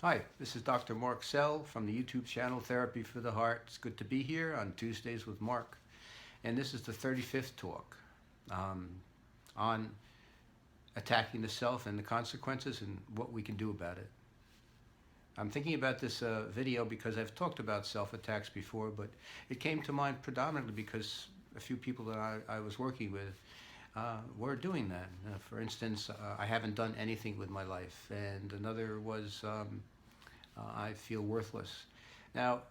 Hi, this is Dr. Mark Sehl from the YouTube channel Therapy for the Heart. It's good to be here on Tuesdays with Mark. And this is the 35th talk um, on attacking the self and the consequences and what we can do about it. I'm thinking about this video because I've talked about self-attacks before, but it came to mind predominantly because a few people that I was working with were doing that. For instance, I haven't done anything with my life, and another was I feel worthless. Now,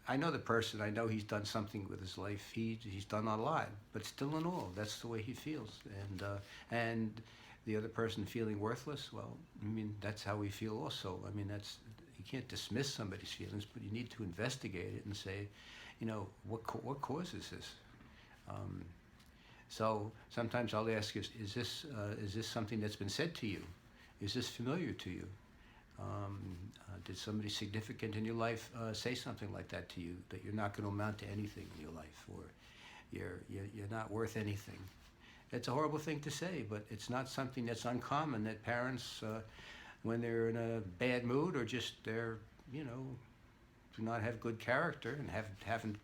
I know the person. I know he's done something with his life. He's done a lot, but still in all, that's the way he feels. And the other person feeling worthless. Well, I mean, that's how we feel also. I mean, that's you can't dismiss somebody's feelings, but you need to investigate it and say, what causes this? Um, so sometimes I'll ask, is this something that's been said to you? Is this familiar to you? Did somebody significant in your life say something like that to you, that you're not going to amount to anything in your life, or you're not worth anything? It's a horrible thing to say, but it's not something that's uncommon, that parents, when they're in a bad mood or just they're, do not have good character and haven't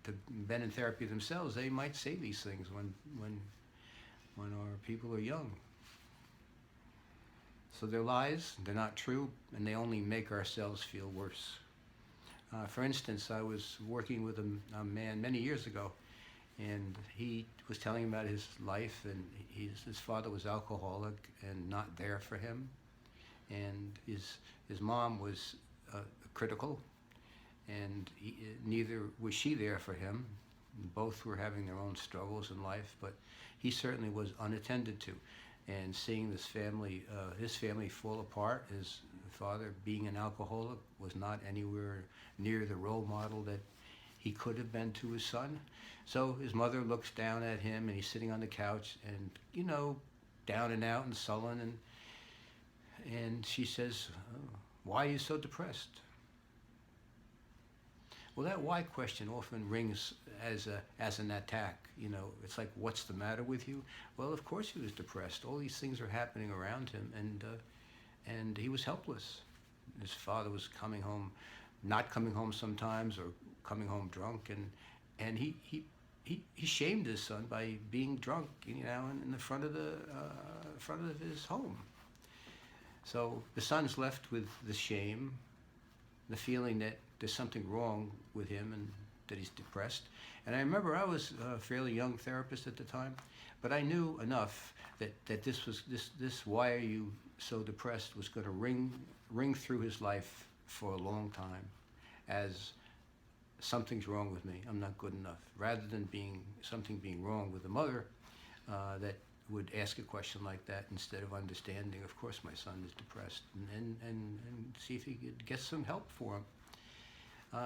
been in therapy themselves, they might say these things when our people are young. So they're lies, they're not true, and they only make ourselves feel worse. For instance, I was working with a man many years ago, and he was telling about his life, and his father was alcoholic and not there for him, and his mom was critical, and neither was she there for him. Both were having their own struggles in life, but he certainly was unattended to. And seeing this family, his family fall apart, his father being an alcoholic was not anywhere near the role model that he could have been to his son. So his mother looks down at him, and he's sitting on the couch and, down and out and sullen, and she says, "Oh, why are you so depressed?" Well, that why question often rings as an attack. It's like, what's the matter with you? Well, of course he was depressed. All these things are happening around him, and he was helpless. His father was not coming home sometimes, or coming home drunk, and he shamed his son by being drunk, in the front of his home. So the son's left with the shame, the feeling that there's something wrong with him and that he's depressed. And I remember I was a fairly young therapist at the time, but I knew enough that this why are you so depressed was going to ring through his life for a long time as something's wrong with me. I'm not good enough. Rather than something being wrong with the mother that would ask a question like that, instead of understanding, of course my son is depressed, and see if he could get some help for him.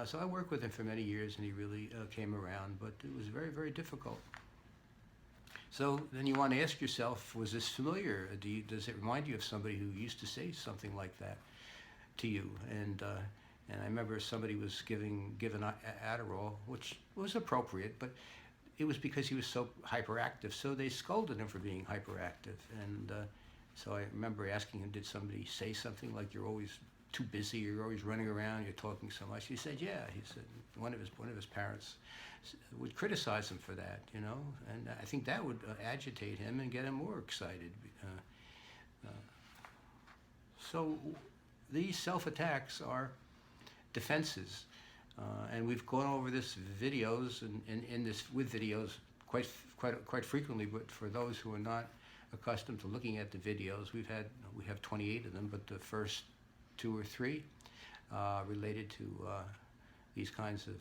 So I worked with him for many years, and he really came around, but it was very, very difficult. So then you want to ask yourself, was this familiar? Does it remind you of somebody who used to say something like that to you? And I remember somebody was given Adderall, which was appropriate, but it was because he was so hyperactive. So they scolded him for being hyperactive. And so I remember asking him, did somebody say something like, you're always too busy, you're always running around, you're talking so much? He said, yeah. He said one of his parents would criticize him for that, and I think that would agitate him and get him more excited. So these self-attacks are defenses, and we've gone over this videos and in this with videos quite frequently. But for those who are not accustomed to looking at the videos, we have 28 of them, but the first 2 or 3 related to these kinds of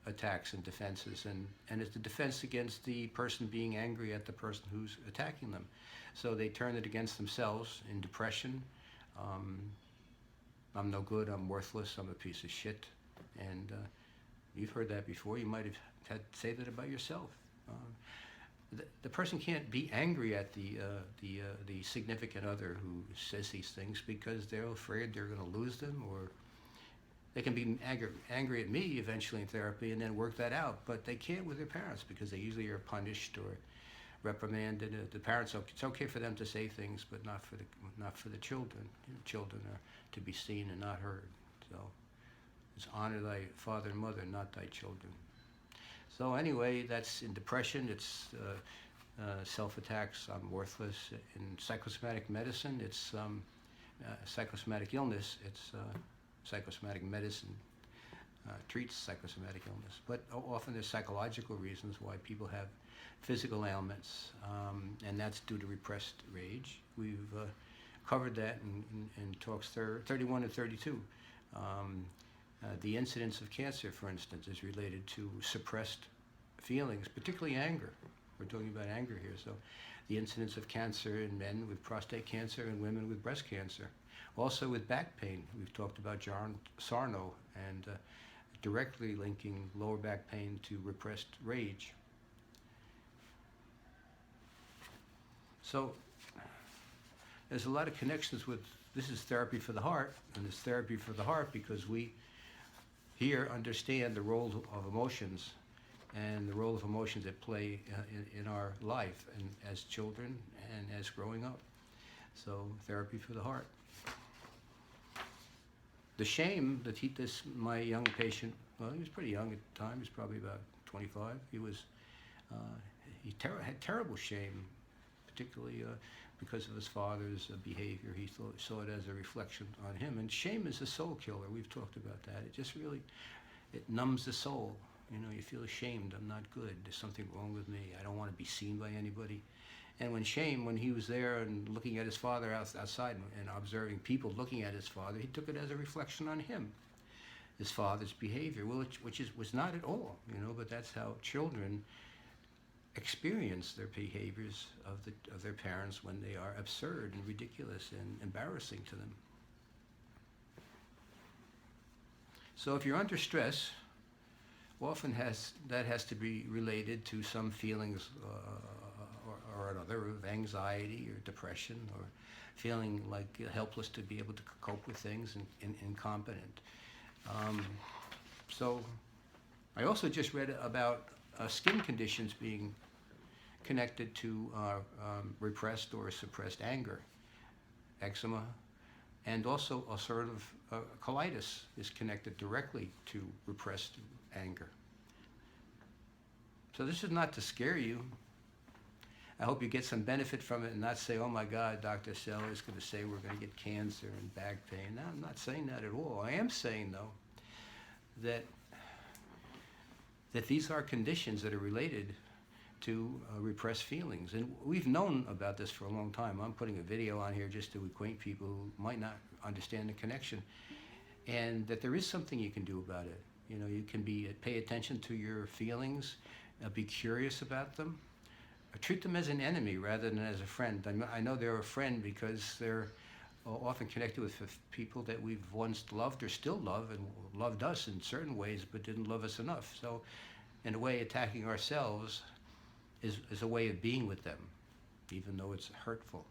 attacks and defenses, and it's the defense against the person being angry at the person who's attacking them. So they turn it against themselves in depression. I'm no good, I'm worthless, I'm a piece of shit. And you've heard that before. You might have had to say that about yourself. The person can't be angry at the significant other who says these things because they're afraid they're going to lose them, or they can be angry at me eventually in therapy and then work that out. But they can't with their parents because they usually are punished or reprimanded. The parents, it's okay for them to say things, but not for the children. Children are to be seen and not heard. So it's honor thy father and mother, not thy children. So anyway, that's in depression. It's self-attacks. I'm worthless. In psychosomatic medicine, it's psychosomatic illness. It's psychosomatic medicine treats psychosomatic illness. But often there's psychological reasons why people have physical ailments, and that's due to repressed rage. We've covered that in talks 31 and 32. The incidence of cancer, for instance, is related to suppressed feelings, particularly anger. We're talking about anger here. So the incidence of cancer in men with prostate cancer and women with breast cancer. Also with back pain, we've talked about John Sarno and directly linking lower back pain to repressed rage. So there's a lot of connections with, this is therapy for the heart, and it's therapy for the heart because we here understand the role of emotions and the role of emotions that play in our life and as children and as growing up. So therapy for the heart. The shame that my young patient, well, he was pretty young at the time. He was probably about 25. He had terrible shame, particularly because of his father's behavior. He saw it as a reflection on him. And shame is a soul killer. We've talked about that. It just really, it numbs the soul. You know, you feel ashamed. I'm not good. There's something wrong with me. I don't want to be seen by anybody. And when he was there and looking at his father outside and observing people looking at his father, he took it as a reflection on him, his father's behavior, which was not at all, you know, but that's how children experience their behaviors of their parents when they are absurd and ridiculous and embarrassing to them. So if you're under stress, often that has to be related to some feelings or another of anxiety or depression or feeling like helpless to be able to cope with things and incompetent. So I also just read about skin conditions being connected to repressed or suppressed anger, eczema, and also a sort of colitis is connected directly to repressed anger. So this is not to scare you. I hope you get some benefit from it and not say, oh my God, Dr. Sehl is going to say we're going to get cancer and back pain. No, I'm not saying that at all. I am saying, though, that these are conditions that are related to repressed feelings. And we've known about this for a long time. I'm putting a video on here just to acquaint people who might not understand the connection, and that there is something you can do about it. You know, you can pay attention to your feelings, be curious about them, treat them as an enemy rather than as a friend. I know they're a friend because they're often connected with people that we've once loved or still love and loved us in certain ways but didn't love us enough. So in a way, attacking ourselves is a way of being with them, even though it's hurtful.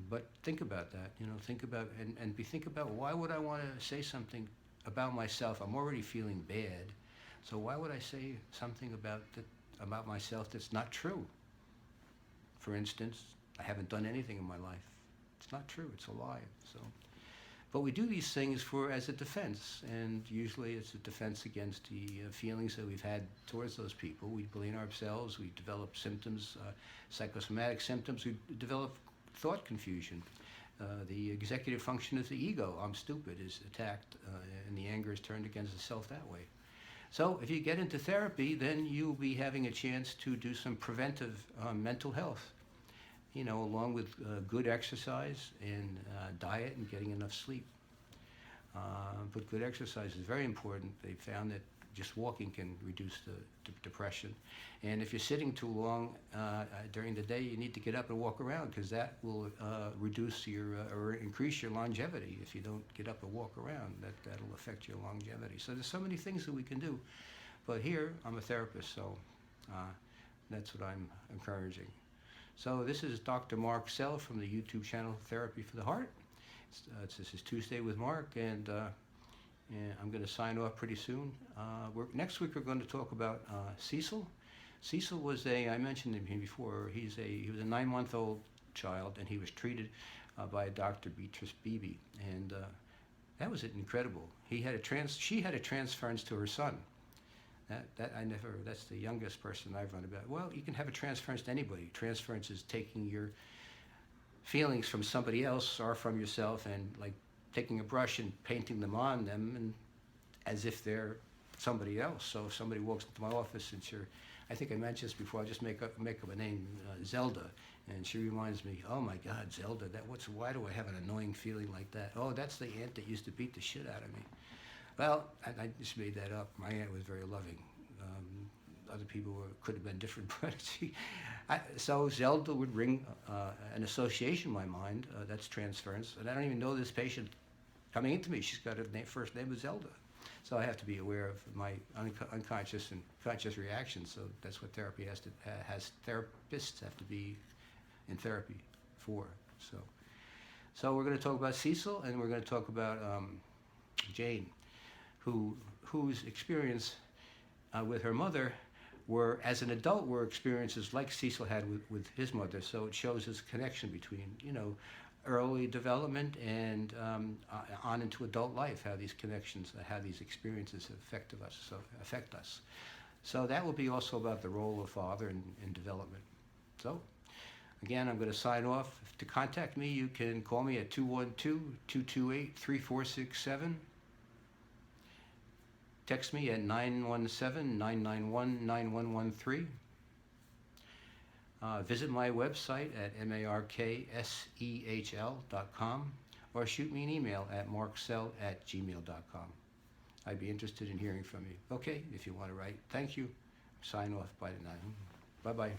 But think about that, you know, think about why would I want to say something about myself? I'm already feeling bad. So why would I say something about myself that's not true? For instance, I haven't done anything in my life. It's not true, it's a lie. So, but we do these things as a defense, and usually it's a defense against the feelings that we've had towards those people. We blame ourselves, we develop symptoms, psychosomatic symptoms, we develop thought confusion. The executive function of the ego, I'm stupid, is attacked, and the anger is turned against the self that way. So if you get into therapy, then you'll be having a chance to do some preventive mental health, you know, along with good exercise and diet and getting enough sleep. But good exercise is very important. They found that just walking can reduce the depression. And if you're sitting too long during the day, you need to get up and walk around, because that will reduce or increase your longevity. If you don't get up and walk around, that'll affect your longevity. So there's so many things that we can do. But here, I'm a therapist, so that's what I'm encouraging. So this is Dr. Mark Sehl from the YouTube channel Therapy for the Heart. This is Tuesday with Mark, and I'm going to sign off pretty soon. Next week we're going to talk about Sehl. Sehl was I mentioned him before, he was a 9-month-old child, and he was treated by Dr. Beatrice Beebe. And That was incredible. She had a transference to her son. That's the youngest person I've run about. Well, you can have a transference to anybody. Transference is taking your feelings from somebody else or from yourself, and like taking a brush and painting them on them, and as if they're somebody else. So if somebody walks into my office and I think I mentioned this before, I'll just make up a name, Zelda, and she reminds me, oh my God, Zelda, why do I have an annoying feeling like that? Oh, that's the aunt that used to beat the shit out of me. Well, I just made that up. My aunt was very loving. Other people could have been different, but so Zelda would ring an association in my mind. That's transference, and I don't even know this patient coming into me. She's got a first name of Zelda, so I have to be aware of my unconscious and conscious reactions. So that's what therapy has. Therapists have to be in therapy for. So we're going to talk about Cecil, and we're going to talk about Jane, whose experience with her mother as an adult, were experiences like Cecil had with his mother. So it shows this connection between, early development and on into adult life, how these connections, how these experiences affect us. So that will be also about the role of father in development. So again, I'm going to sign off. To contact me, you can call me at 212-228-3467. Text me at 917-991-9113. Visit my website at marksehl.com, or shoot me an email at marksehl@gmail.com. I'd be interested in hearing from you. Okay, if you want to write. Thank you. Sign off by tonight. Bye-bye.